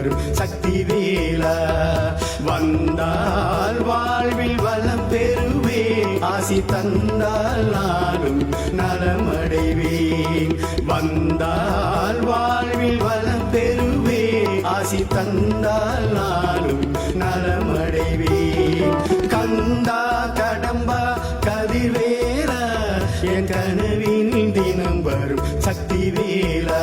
வரும் சக்தி வேலா. வந்தால் வாழ்வில் வளம் பெறுவேன், ஆசி தந்தால் நானும் நலமடைவேன். வந்தால் வாழ்வில் வளம் பெறுவேன், ஆசி தந்தால் நானும் நலமடைவேன். கந்தா கடம்பா கதிர்வேலா, என் கனவினில் தினம் வரும் சக்தி வேலா.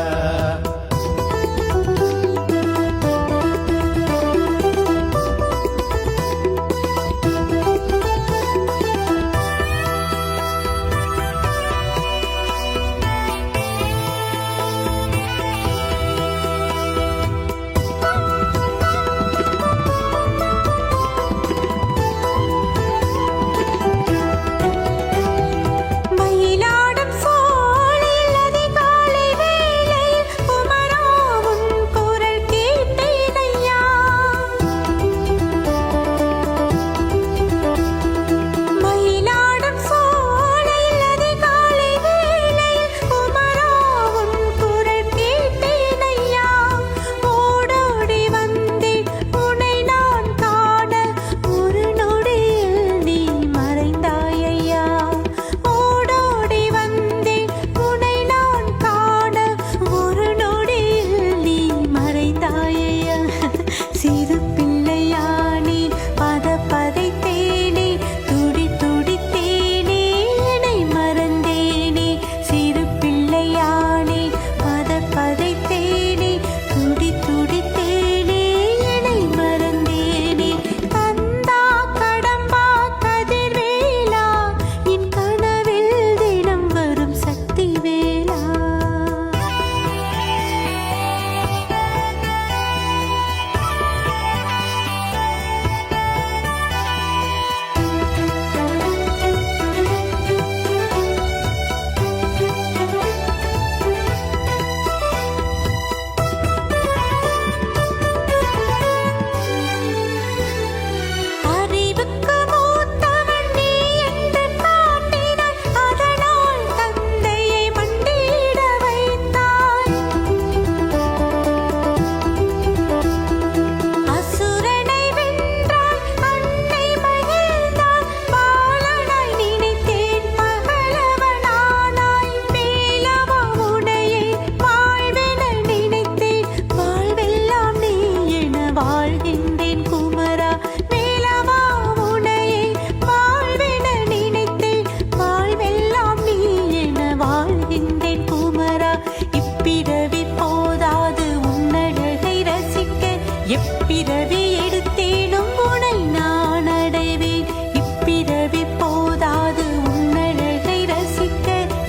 எப்பிறவி எடுத்தேனும் உனை நான் அடைவேன், இப்பிறவி போதாது உன்னழகை ரசிக்க.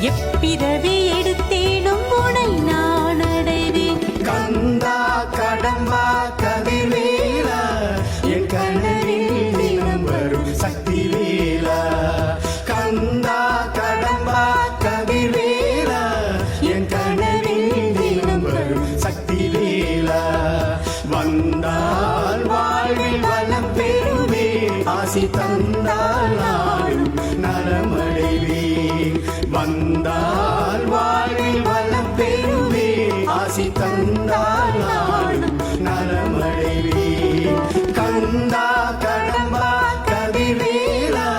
எப்பிறவி எடுத்தேனும் உனை நான் அடைவேன். கந்தா கடம்பா கதிர்வேலா, என் கனவில் தினம் வரும் சக்தி வேலா. கந்தா கடம்பா கதிர்வேலா, என் கனவில் தினம் வரும் சக்தி வேலா. வந்தால் வாழ்வில் வளம் பெறுவேன், ஆசி தந்தால் நானும் நலமடைவேன். வந்தால் வாழ்வில் வளம் பெறுவேன், ஆசி தந்தால் நானும் நலமடைவேன். கந்தா கடம்பா கதிர்வேலா,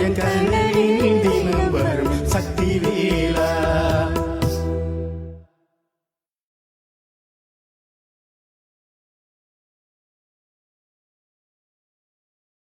என் கனவில்